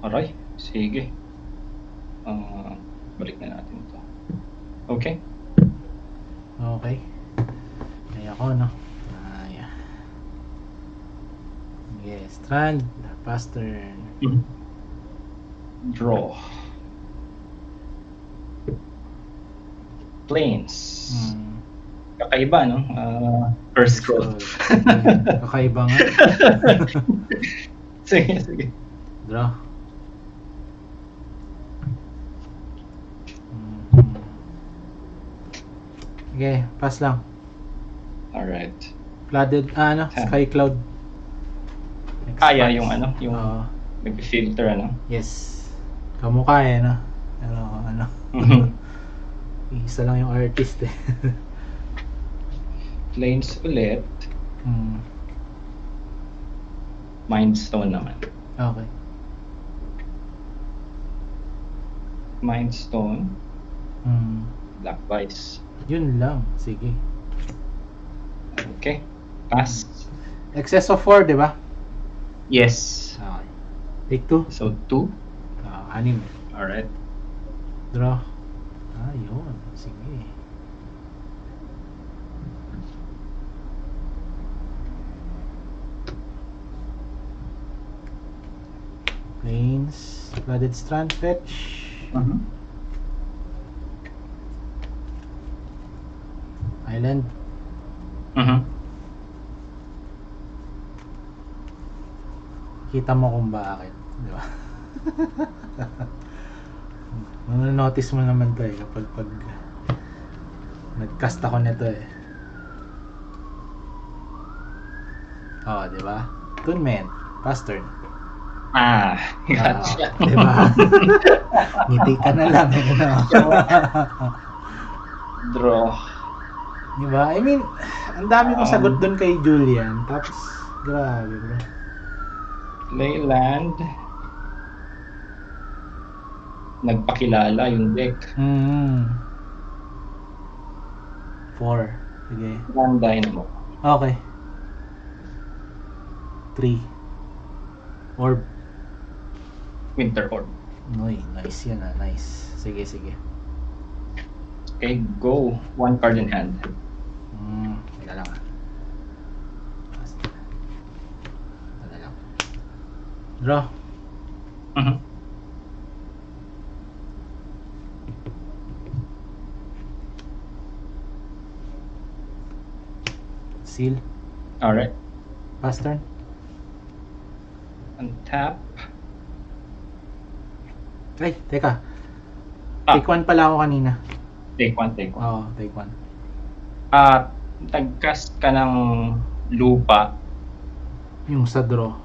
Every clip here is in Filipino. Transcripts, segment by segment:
Aray, sige. Balik na natin ito. Okay? Okay. Ay ako, no? Yeah. Yes, strand, pass turn. Draw. Plains. Kakaiba, no? First scroll. Kakaiba nga. Sige. Draw. Okay, pass lang. Alright. Flooded, Sky Cloud. Kaya yung yung nag-filter, Yes. Kamukha no? Pero isa lang yung artist eh. Plains ulit. Mindstone naman. Okay. Mindstone. Black Vice. Yun lang. Sige. Okay. Pass. Excess of 4, di ba? Yes. Okay. Take 2. So 2. 6. Alright. Draw. Yun. Sige. Plains. Flooded Strand fetch. Island. Kita mo kung bakit, di ba? Notice mo naman to kapag nag-cast ako nito di ba? Tournament, pass turn. Gotcha. Di ba? Ngiti ka na lang, Draw. Di ba? I mean, ang dami kong sagot doon kay Julian. Tapos, grabe bro. Play land. Nagpakilala yung deck. 4. Sige. Land Dynamo. Okay. 3. Orb. Winter Orb. Nice yan nice. Sige. Okay, go. 1 card in hand. Teka lang Draw. Seal. Alright. Pass turn. Untap. Ay, teka. Take 1 pala ako kanina. Take 1. Oo, take 1. Nag-cast ka ng lupa. Yung sa draw.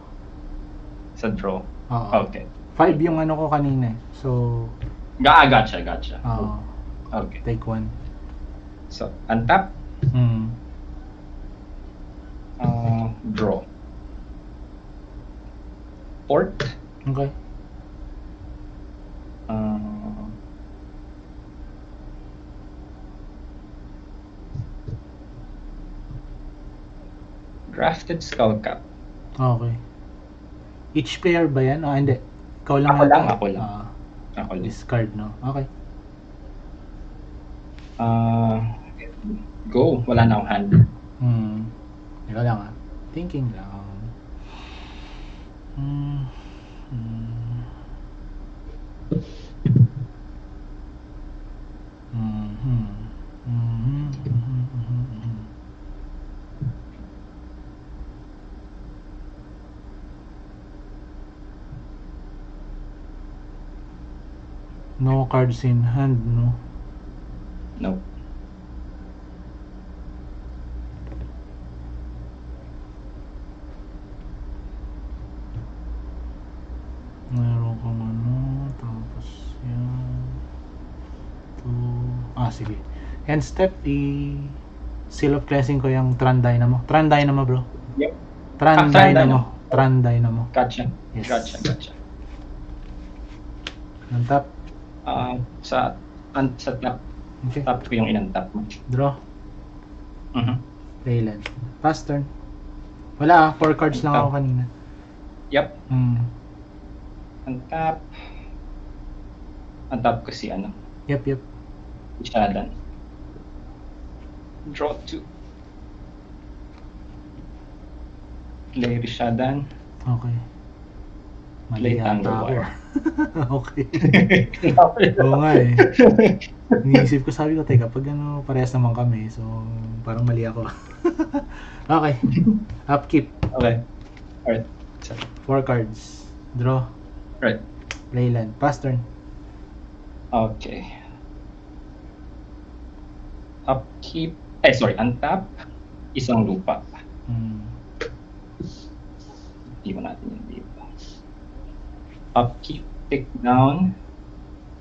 Sa draw. Oo. Okay. 5 yung ko kanina. So, gotcha. Oo. Okay. Take 1. So, untap. Draw. Port. Okay. Drafted Skullcap. Okay. Each player ba yan? Hindi. Ikaw lang. Ako lang. Ako lang. Discard, no? Okay. Go. Wala na akong hand. Ikaw lang Thinking lang. No cards in hand, no? Nope. Meron kang tapos yan. Sige. End step, Seal of Cleansing ko yung Tran Dynamo. Tran Dynamo, bro. Yep. Tran Dynamo. Gotcha. Yes. Gotcha. Untap. Sa tap. Okay. Tap ko yung inantap mo. Draw. Playland. Pass turn. Wala 4 cards lang ako kanina. Yep. Untap. Untap ko si ano, Yep. Rishadan. Draw 2. Play Rishadan. Okay. Mali Play yata ako. Tanglewire. Okay. Oo nga eh. Iniisip ko, sabi ko, teka, pag ano, parehas naman kami, so parang mali ako. Okay. Upkeep. Okay. Alright. So, 4 cards. Draw. right. Play land. Pass turn. Okay. Upkeep. Untap. Isang lupa. Iwan natin yung dito. Upkeep. Take down.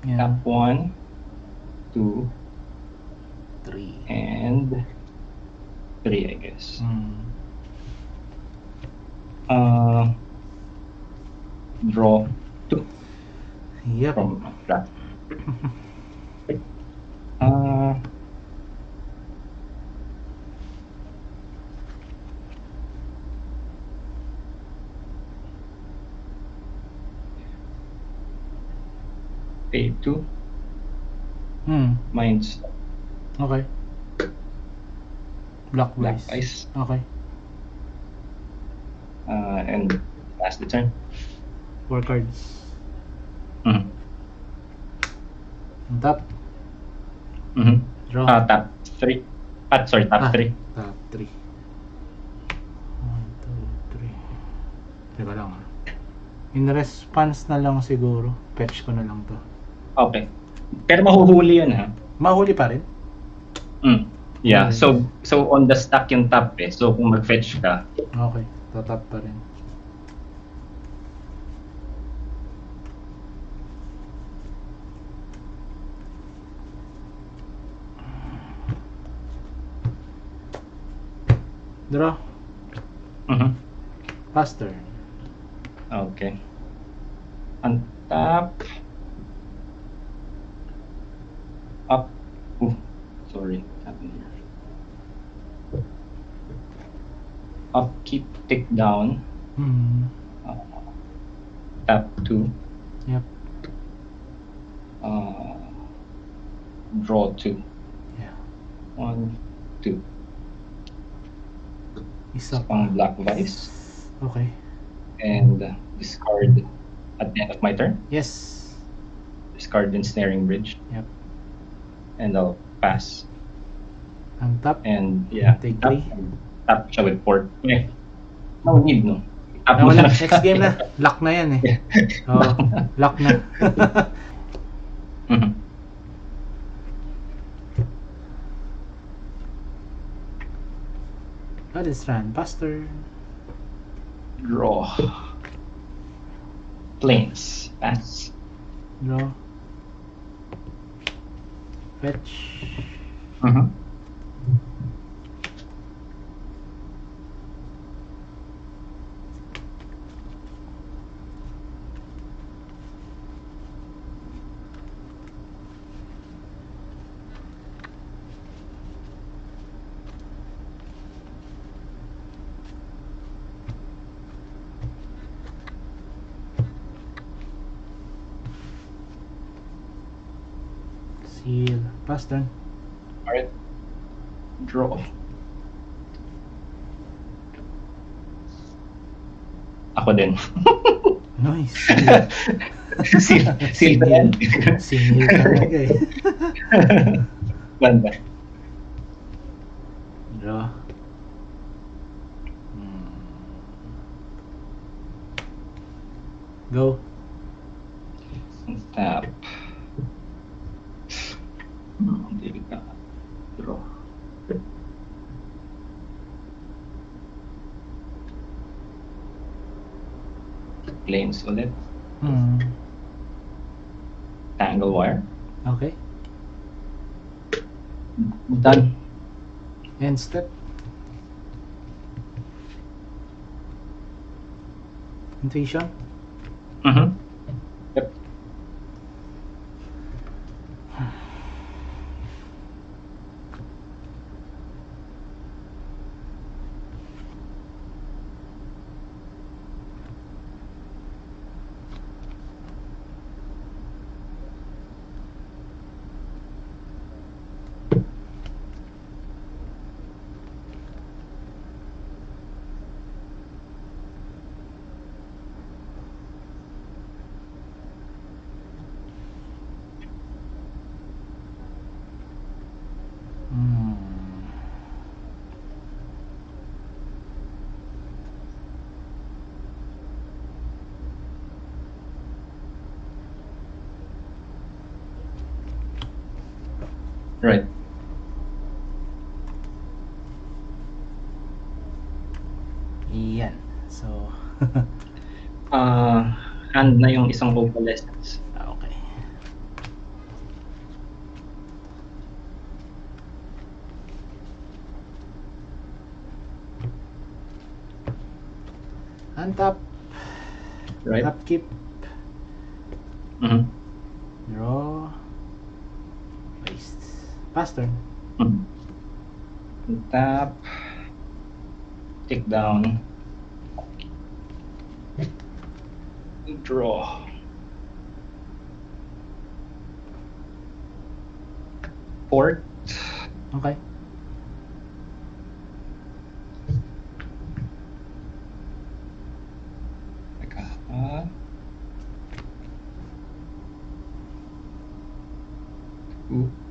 Yeah. Tap 1, 2, 3. and 3, I guess. Draw 2 Yep. from draft. Pay 2. Mine's Okay. Black Black Ice. Ice. Okay. And last the turn. 4 cards. Mm-hmm. On top. Mm-hmm. Draw. Tap 3. Tap 3. Top 3. 1, 2, 3. Teka lang. In response na lang siguro. Fetch ko na lang to. Okay. Pero mahuhuli yun, ha? Mahuli pa rin? Yeah. Okay. So on the stack yung tap eh. So kung mag-fetch ka, Okay. Tatap pa rin. Draw. mm-hmm. Pass turn. Okay. Untap. Up. Sorry. What happened here? Upkeep, take down. Tap 2. Yep. Draw 2. Yeah. 1, 2. Isa Pang Black Vice. Okay. And discard at the end of my turn. Yes. Discard Ensnaring Bridge. Yep. And I'll pass. Ang top. And yeah, Take tap, 3. tap siya with port. Okay. No need, no? Tap mo Wala. na. Next game na. Lock na yan eh. Oo. Lock na. Mhm. Strand. Pastor. Draw. Plains. Pass. Draw. Fetch. Mhm. Seal. Pass turn. Alright. Draw. Ako din. Nice. Seal ba yan? Singil talaga eh. Ganda. Draw. Go. Tap. Delicate. Draw. Plains ulit. Tangle wire. Okay. Done. End step. Intuition. Mm-hmm. Yep. Right. Iyan. So, Hand na yung isang opalescence. okay. Untap. Right. Upkeep. Mm-hmm. Draw. Waste. Pass turn. Mm-hmm. Tap. Take down. Draw. Port. Okay. Teka.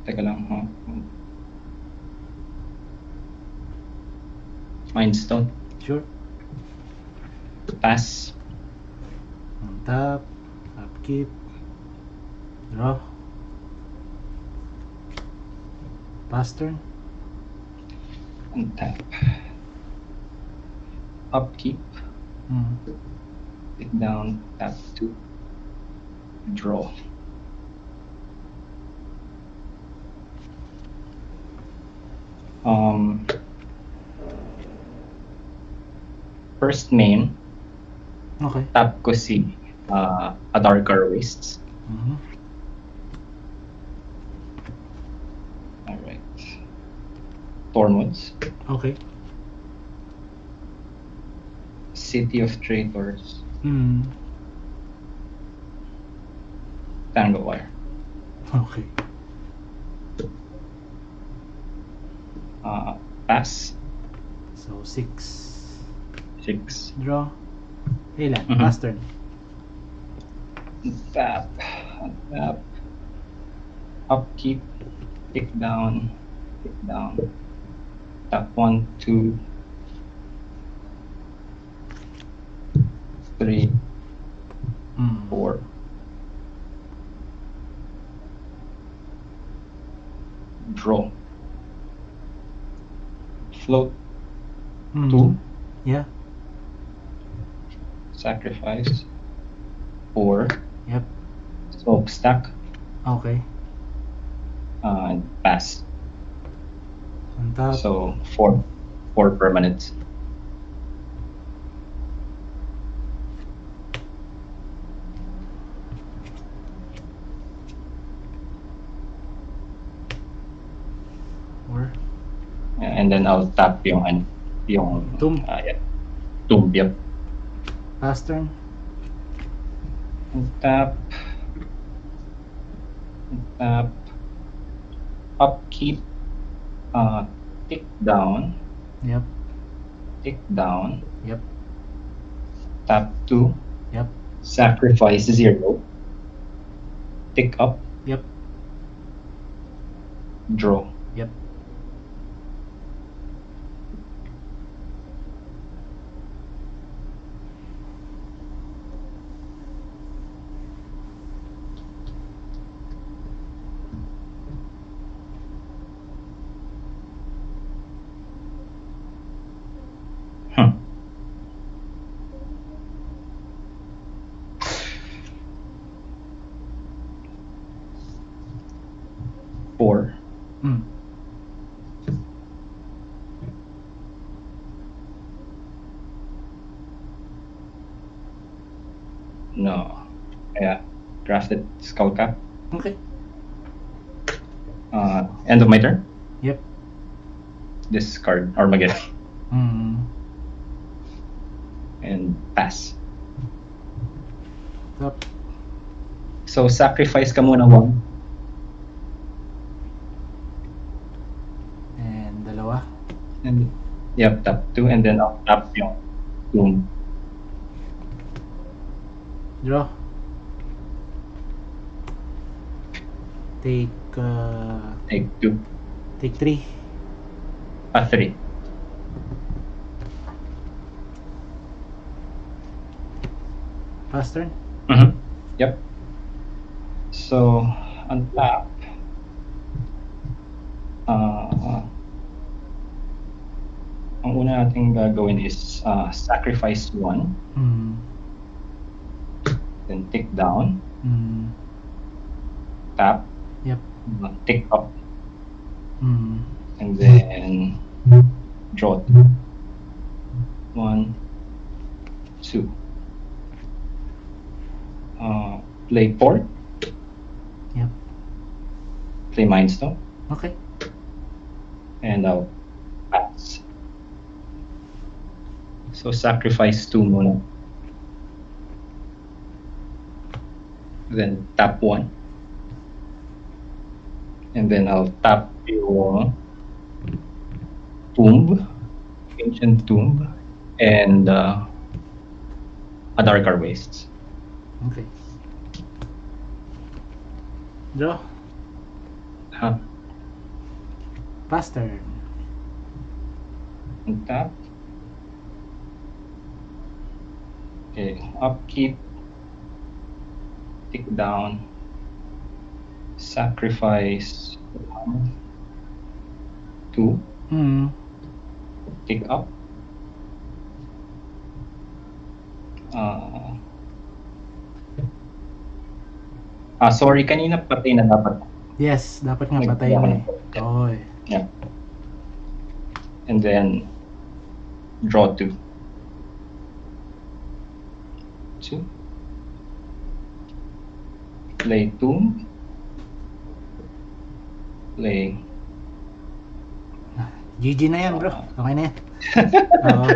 Teka lang. Mindstone. Sure. Pass. Untap. Upkeep. Draw. Pass turn. Untap. Upkeep. Take down. Tap 2. Draw. First main. Okay. Tap ko si A Darker Wastes. Alright. Tormwoods. Okay. City of Traitors. Tanglewire. Okay. Pass. So, 6. 6. Draw. Ilan? Mhm. Pass turn. Tap. Tap. Upkeep. Take down. Take down. Tap 1, 2, 3, 4. Draw. Float 2. Yeah. Sacrifice 4. Yep. Smokestack. Okay. And pass. Untap. So 4 permanents. And then I'll tap yung Tomb. Yeah. Tomb, yep. Pass turn. Tap. Tap. Upkeep. Tick down. Yep. Tick down. Yep. Tap 2. Yep. Sacrifice 0. Tick up. Yep. Draw. Yep. Four. No. Yeah. Crafted skull cap. Okay. End of my turn. Yep. Discard Armageddon. And pass. Tap. So sacrifice ka muna 1. And dalawa. And yep, tap 2 and then I'll tap yung Tomb. Draw. Take Take 2. Take 3. 3. Pass turn. Yep. So untap. Ang una nating gagawin is sacrifice 1, then tick down, tap, Yep. tick up, and then draw 1, 2. Play port. Yep. Play Mindstone. Okay. And I'll pass. So sacrifice 2 muna. Then tap 1. And then I'll tap yung Tomb, Ancient Tomb, and a Darker Wastes. Okay. Draw. Pass turn. And tap. Okay, upkeep. Tick down. Sacrifice 1, 2. Tick up. Sorry, kanina patay na dapat. Yes, dapat nga patay na eh. Oo eh. Yeah. And then draw 2. 2. Play Tomb. Play. GG na yan bro. Okay na yan. Oo.